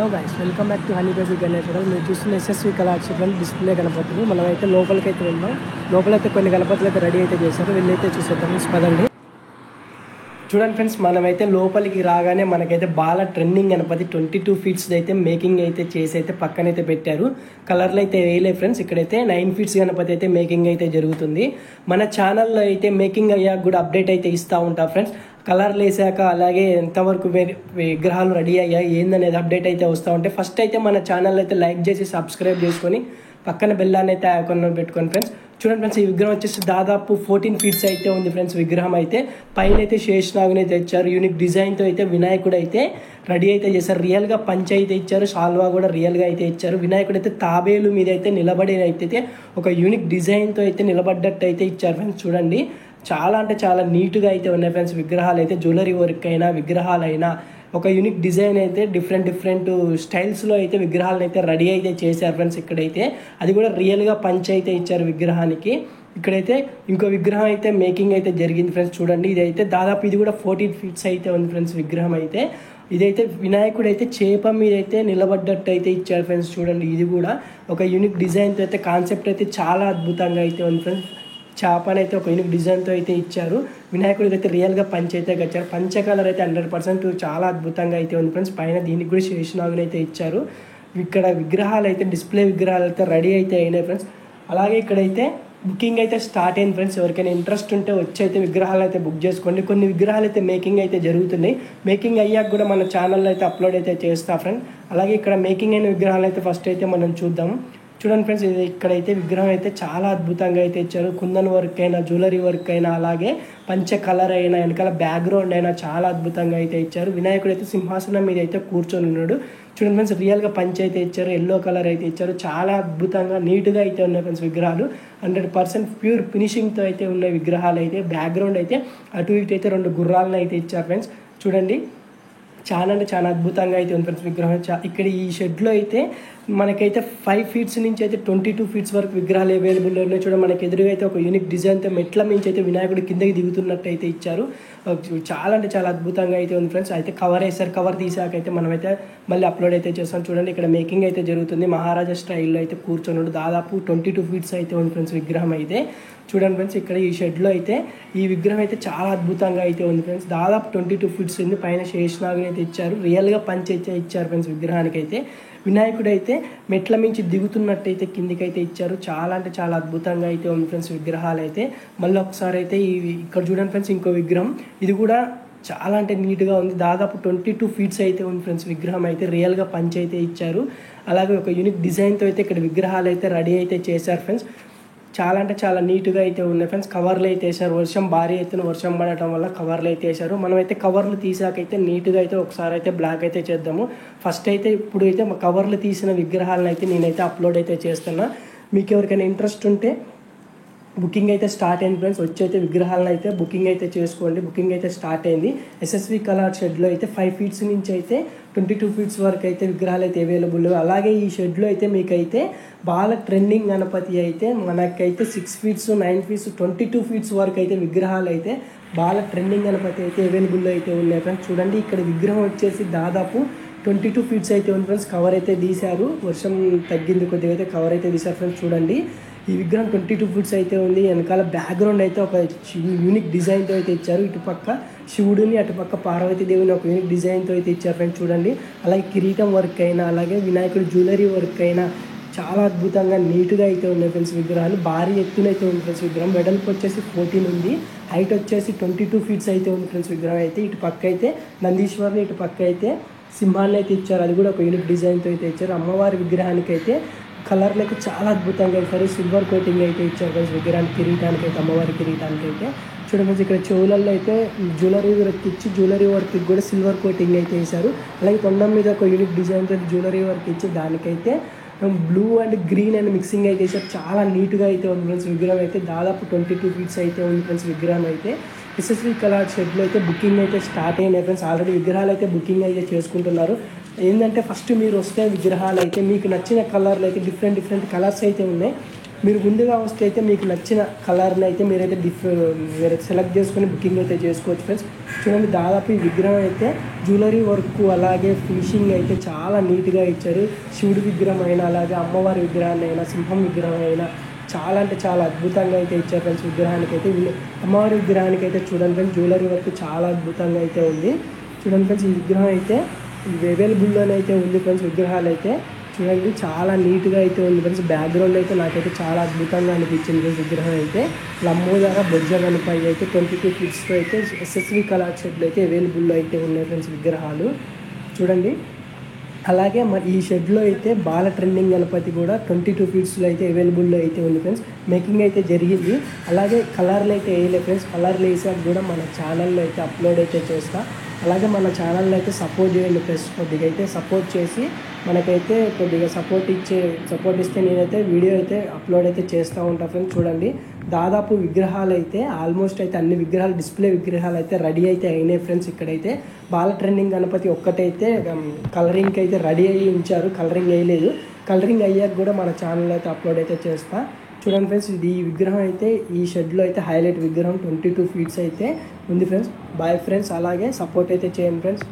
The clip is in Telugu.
Hello guys, welcome back to honey baby Ganeshwaram. మీరు చూస్తున్న ఎస్ఎస్వి కళాక్షేత్రం డిస్ప్లే గణపతులు. మనమైతే లోపలికైతే వెళ్దాం. లోపలైతే కొన్ని గణపతులు అయితే రెడీ అయితే చేశారు. వీళ్ళైతే చూసేద్దాం పదండి. చూడండి ఫ్రెండ్స్, మనమైతే లోపలికి రాగానే మనకైతే బాగా ట్రెండింగ్ గణపతి 22 ఫీట్స్ అయితే మేకింగ్ అయితే చేసి అయితే పక్కనైతే పెట్టారు. కలర్లు అయితే వేయలే ఫ్రెండ్స్. ఇక్కడైతే 9 ఫీట్స్ గణపతి అయితే మేకింగ్ అయితే జరుగుతుంది. మన ఛానల్లో అయితే మేకింగ్ అయ్యాక కూడా అప్డేట్ అయితే ఇస్తూ ఉంటాం ఫ్రెండ్స్. కలర్లు వేసాక అలాగే ఎంతవరకు విగ్రహాలు రెడీ అయ్యాయి ఏందనేది అప్డేట్ అయితే వస్తూ ఉంటాయి. ఫస్ట్ అయితే మన ఛానల్ అయితే లైక్ చేసి సబ్స్క్రైబ్ చేసుకొని పక్కన బెల్లాన్ని అయితే ఐకాన్ పెట్టుకోండి ఫ్రెండ్స్. చూడండి ఫ్రెండ్స్, ఈ విగ్రహం వచ్చేసి దాదాపు 14 ఫీట్స్ అయితే ఉంది ఫ్రెండ్స్. విగ్రహం అయితే పైన అయితే శేషనాగుని అయితే ఇచ్చారు. యూనిక్ డిజైన్తో అయితే వినాయకుడు అయితే రెడీ అయితే చేశారు. రియల్గా పంచ్ అయితే ఇచ్చారు. షాల్వా కూడా రియల్గా అయితే ఇచ్చారు. వినాయకుడు అయితే తాబేలు మీద అయితే నిలబడి అయితే ఒక యూనిక్ డిజైన్తో అయితే నిలబడ్డట్టు అయితే ఇచ్చారు ఫ్రెండ్స్. చూడండి, చాలా అంటే చాలా నీట్గా అయితే ఉన్నాయి ఫ్రెండ్స్. విగ్రహాలు అయితే జ్యువెలరీ వర్క్ అయినా విగ్రహాలైనా ఒక యూనిక్ డిజైన్ అయితే డిఫరెంట్ స్టైల్స్లో అయితే విగ్రహాలను అయితే రెడీ అయితే చేశారు ఫ్రెండ్స్. ఇక్కడైతే అది కూడా రియల్గా పంచ్ అయితే ఇచ్చారు విగ్రహానికి. ఇక్కడైతే ఇంకో విగ్రహం అయితే మేకింగ్ అయితే జరిగింది ఫ్రెండ్స్. చూడండి, ఇదైతే దాదాపు ఇది కూడా 14 ఫీట్స్ అయితే ఉంది ఫ్రెండ్స్ విగ్రహం అయితే. ఇదైతే వినాయకుడు అయితే చేప మీద అయితే నిలబడ్డట్టు అయితే ఇచ్చారు ఫ్రెండ్స్. చూడండి, ఇది కూడా ఒక యూనిక్ డిజైన్తో అయితే కాన్సెప్ట్ అయితే చాలా అద్భుతంగా అయితే ఉంది ఫ్రెండ్స్. చేపని అయితే ఒక యూనిక్ డిజైన్తో అయితే ఇచ్చారు. వినాయకుడికి అయితే రియల్గా పంచ్ అయితే ఇచ్చారు. పంచ కలర్ అయితే 100% చాలా అద్భుతంగా అయితే ఉంది ఫ్రెండ్స్. పైన దీనికి కూడా శేషనాగుని అయితే ఇచ్చారు. ఇక్కడ విగ్రహాలు అయితే డిస్ప్లే విగ్రహాలు అయితే రెడీ అయితే అయినాయి ఫ్రెండ్స్. అలాగే ఇక్కడైతే బుకింగ్ అయితే స్టార్ట్ అయింది ఫ్రెండ్స్. ఎవరికైనా ఇంట్రెస్ట్ ఉంటే వచ్చి అయితే విగ్రహాలు అయితే బుక్ చేసుకోండి. కొన్ని విగ్రహాలు అయితే మేకింగ్ అయితే జరుగుతున్నాయి. మేకింగ్ అయ్యాక కూడా మన ఛానల్లో అయితే అప్లోడ్ అయితే చేస్తా ఫ్రెండ్. అలాగే ఇక్కడ మేకింగ్ అయిన విగ్రహాలు అయితే ఫస్ట్ అయితే మనం చూద్దాం. చూడండి ఫ్రెండ్స్, ఇది ఇక్కడైతే విగ్రహం అయితే చాలా అద్భుతంగా అయితే ఇచ్చారు. కుందన్ వర్క్ అయినా జ్యువెలరీ వర్క్ అయినా అలాగే పంచ కలర్ అయినా వెనకాల బ్యాక్గ్రౌండ్ అయినా చాలా అద్భుతంగా అయితే ఇచ్చారు. వినాయకుడు అయితే సింహాసనం మీద అయితే కూర్చొని ఉన్నాడు. చూడండి ఫ్రెండ్స్, రియల్గా పంచ్ అయితే ఇచ్చారు. ఎల్లో కలర్ అయితే ఇచ్చారు. చాలా అద్భుతంగా నీట్గా అయితే ఉన్నాయి ఫ్రెండ్స్ విగ్రహాలు. 100% ప్యూర్ ఫినిషింగ్తో అయితే ఉన్నాయి విగ్రహాలు అయితే. బ్యాక్గ్రౌండ్ అయితే అటు ఇటు అయితే 2 గుర్రాలను అయితే ఇచ్చారు ఫ్రెండ్స్. చూడండి, చాలా అంటే చాలా అద్భుతంగా అయితే ఉంది ఫ్రెండ్స్ విగ్రహం. ఇక్కడ ఈ షెడ్లో అయితే మనకైతే 5 ఫీట్స్ నుంచి అయితే 22 ఫీట్స్ వరకు విగ్రహాలు అవైలబుల్ ఉన్నాయి. చూడండి, మనకి ఎదురుగా అయితే ఒక యూనిక్ డిజైన్తో మెట్ల మించి అయితే వినాయకుడు కిందకి దిగుతున్నట్టు అయితే ఇచ్చారు. చాలా అంటే చాలా అద్భుతంగా అయితే ఉంది ఫ్రెండ్స్. అయితే కవర్ వేసారు. కవర్ తీసాక అయితే మనమైతే మళ్ళీ అప్లోడ్ అయితే చేస్తాం. చూడండి, ఇక్కడ మేకింగ్ అయితే జరుగుతుంది. మహారాజా స్టైల్లో అయితే కూర్చొని దాదాపు 22 ఫీట్స్ అయితే ఉంది ఫ్రెండ్స్ విగ్రహం అయితే. చూడండి ఫ్రెండ్స్, ఇక్కడ ఈ షెడ్లో అయితే ఈ విగ్రహం అయితే చాలా అద్భుతంగా అయితే ఉంది ఫ్రెండ్స్. దాదాపు 22 ఫీట్స్ ఉంది. పైన శేషనాగుని అయితే ఇచ్చారు. రియల్గా పంచ్ అయితే ఇచ్చారు ఫ్రెండ్స్ విగ్రహానికి అయితే. వినాయకుడు అయితే మెట్ల మించి దిగుతున్నట్టు అయితే కిందికి అయితే ఇచ్చారు. చాలా అంటే చాలా అద్భుతంగా అయితే ఉంది ఫ్రెండ్స్ విగ్రహాలు అయితే. మళ్ళీ ఒకసారి అయితే ఇక్కడ చూడండి ఫ్రెండ్స్, ఇంకో విగ్రహం. ఇది కూడా చాలా అంటే నీట్గా ఉంది. దాదాపు 22 ఫీట్స్ అయితే ఉంది ఫ్రెండ్స్ విగ్రహం అయితే. రియల్గా పంచ్ అయితే ఇచ్చారు. అలాగే ఒక యూనిక్ డిజైన్తో అయితే ఇక్కడ విగ్రహాలు అయితే రెడీ అయితే చేశారు ఫ్రెండ్స్. చాలా అంటే చాలా నీట్గా అయితే ఉన్నాయి ఫ్రెండ్స్. కవర్లు అయితే వేసారు. భారీ ఎత్తున వర్షం పడటం వల్ల కవర్లు అయితే వేసారు. మనమైతే కవర్లు తీసాకైతే నీట్గా అయితే ఒకసారి అయితే బ్లాక్ అయితే చేద్దాము. ఫస్ట్ అయితే ఇప్పుడు అయితే కవర్లు తీసిన విగ్రహాలను అయితే నేనైతే అప్లోడ్ అయితే చేస్తున్నా. మీకు ఎవరికైనా ఇంట్రెస్ట్ ఉంటే బుకింగ్ అయితే స్టార్ట్ అయింది ఫ్రెండ్స్. వచ్చి అయితే విగ్రహాలను అయితే బుకింగ్ అయితే చేసుకోండి. బుకింగ్ అయితే స్టార్ట్ అయింది. ఎస్ఎస్వి కలర్ షెడ్లో అయితే 5 ఫీట్స్ నుంచి అయితే 22 ఫీట్స్ వరకు అయితే విగ్రహాలు అయితే అవైలబుల్. అలాగే ఈ షెడ్లో అయితే మీకైతే బాగా ట్రెండింగ్ గణపతి అయితే మనకైతే 6 ఫీట్స్ 9 ఫీట్స్ 22 ఫీట్స్ వరకు అయితే విగ్రహాలు అయితే బాగా ట్రెండింగ్ గణపతి అయితే అవైలబుల్ అయితే ఉన్నాయి ఫ్రెండ్స్. చూడండి, ఇక్కడ విగ్రహం వచ్చేసి దాదాపు 22 ఫీట్స్ అయితే ఉంది ఫ్రెండ్స్. కవర్ అయితే తీశారు. వర్షం తగ్గింది కొద్దిగా అయితే కవర్ అయితే తీశారు ఫ్రెండ్స్. చూడండి, ఈ విగ్రహం 22 ఫీట్స్ అయితే ఉంది. వెనకాల బ్యాక్గ్రౌండ్ అయితే ఒక యూనిక్ డిజైన్తో అయితే ఇచ్చారు. ఇటుపక్క శివుడిని అటుపక్క పార్వతీదేవిని ఒక యూనిక్ డిజైన్తో అయితే ఇచ్చారు ఫ్రెండ్స్. చూడండి, అలాగే కిరీటం వర్క్ అయినా అలాగే వినాయకుడి జ్యువెలరీ వర్క్ అయినా చాలా అద్భుతంగా నీట్గా అయితే ఉన్నాయి ఫ్రెండ్స్ విగ్రహాలు. భారీ ఎత్తున అయితే ఉంది ఫ్రెండ్స్ విగ్రహం. వెడల్పు వచ్చేసి 14 ఉంది. హైట్ వచ్చేసి 22 ఫీట్స్ అయితే ఉంది ఫ్రెండ్స్ విగ్రహం అయితే. ఇటు పక్క అయితే నందీశ్వరుని, ఇటు పక్క అయితే సింహాన్ని అయితే ఇచ్చారు. అది కూడా ఒక యూనిక్ డిజైన్తో అయితే ఇచ్చారు. అమ్మవారి విగ్రహానికి అయితే కలర్లు అయితే చాలా అద్భుతంగా ఇచ్చారు. సిల్వర్ కోటింగ్ అయితే ఇచ్చారు ఫ్రెండ్స్ విగ్రహానికి. కిరీటానికి అయితే అమ్మవారి కిరీటానికి అయితే చూడండి, ఇక్కడ చెవులలో అయితే జ్యువెలరీ వర్క్ ఇచ్చి జ్యువెలరీ వర్క్కి కూడా సిల్వర్ కోటింగ్ అయితే వేశారు. అలాగే తొండం మీద ఒక యూనిక్ డిజైన్తో జ్యువెలరీ వర్క్ ఇచ్చి దానికైతే blue and green and mixing అయితే వేశారు. చాలా నీట్గా అయితే ఉంది ఫ్రెండ్స్ విగ్రహం అయితే. దాదాపు 22 ఫీట్స్ అయితే ఉంది ఫ్రెండ్స్ విగ్రహం అయితే. ఎస్ఎస్వి కలర్ షెడ్లో అయితే బుకింగ్ అయితే స్టార్ట్ అయినాయి ఫ్రెండ్స్. ఆల్రెడీ విగ్రహాలు అయితే బుకింగ్ అయితే చేసుకుంటున్నారు. ఏంటంటే ఫస్ట్ మీరు వస్తే విగ్రహాలు అయితే మీకు నచ్చిన కలర్లు అయితే డిఫరెంట్ కలర్స్ అయితే ఉన్నాయి. మీరు ముందుగా వస్తే అయితే మీకు నచ్చిన కలర్ని అయితే మీరైతే మీరు సెలెక్ట్ చేసుకొని బుకింగ్ అయితే చేసుకోవచ్చు ఫ్రెండ్స్. చూడండి, దాదాపు ఈ విగ్రహం అయితే జ్యువెలరీ వర్క్ అలాగే ఫినిషింగ్ అయితే చాలా నీట్గా ఇచ్చారు. శివుడి విగ్రహం అయినా అలాగే అమ్మవారి విగ్రహాన్ని అయినా సింహం విగ్రహం అయినా చాలా అంటే చాలా అద్భుతంగా అయితే ఇచ్చారు ఫ్రెండ్స్. విగ్రహానికి అయితే అమ్మవారి విగ్రహానికి అయితే చూడండి ఫ్రెండ్స్, జ్యువెలరీ వర్క్ చాలా అద్భుతంగా అయితే ఉంది. చూడండి ఫ్రెండ్స్, ఈ విగ్రహం అయితే అవైలబుల్లోనే అయితే ఉంది ఫ్రెండ్స్. విగ్రహాలు అయితే చూడండి చాలా నీట్గా అయితే ఉంది ఫ్రెండ్స్. బ్యాక్గ్రౌండ్ అయితే నాకైతే చాలా అద్భుతంగా అనిపించింది ఫ్రెండ్స్. విగ్రహం అయితే లంబోదర బొజ్జ గణపై అయితే 22 ఫీట్స్తో అయితే ఎస్ఎస్వి కళాక్షేత్రంలో అయితే అవైలబుల్లో అయితే ఉన్నాయి ఫ్రెండ్స్ విగ్రహాలు. చూడండి, అలాగే ఈ షెడ్లో అయితే బాల ట్రెండింగ్ గణపతి కూడా 22 ఫీట్స్లో అయితే అవైలబుల్లో అయితే ఉంది ఫ్రెండ్స్. మేకింగ్ అయితే జరిగింది. అలాగే కలర్లు అయితే వేయలేదు ఫ్రెండ్స్. కలర్లు వేసాక కూడా మన ఛానల్లో అయితే అప్లోడ్ అయితే చేస్తా. అలాగే మన ఛానల్లో అయితే సపోర్ట్ చేయండి ఫ్రెండ్స్. కొద్దిగా అయితే సపోర్ట్ చేసి మనకైతే కొద్దిగా సపోర్ట్ ఇస్తే నేనైతే వీడియో అయితే అప్లోడ్ అయితే చేస్తూ ఉంటాను ఫ్రెండ్స్. చూడండి, దాదాపు విగ్రహాలు అయితే ఆల్మోస్ట్ అయితే అన్ని విగ్రహాలు డిస్ప్లే విగ్రహాలు అయితే రెడీ అయితే అయినాయి ఫ్రెండ్స్. ఇక్కడైతే బాల ట్రెండింగ్ గణపతి ఒక్కటైతే కలరింగ్కి అయితే రెడీ అయ్యి ఉంచారు. కలరింగ్ వేయలేదు. కలరింగ్ అయ్యాక కూడా మన ఛానల్ అయితే అప్లోడ్ అయితే చేస్తా. చూడండి ఫ్రెండ్స్, ఈ విగ్రహం అయితే ఈ షెడ్లో అయితే హైలైట్ విగ్రహం 22 ఫీట్స్ అయితే ఉంది ఫ్రెండ్స్. బాయ్ ఫ్రెండ్స్, అలాగే సపోర్ట్ అయితే చేయండి ఫ్రెండ్స్.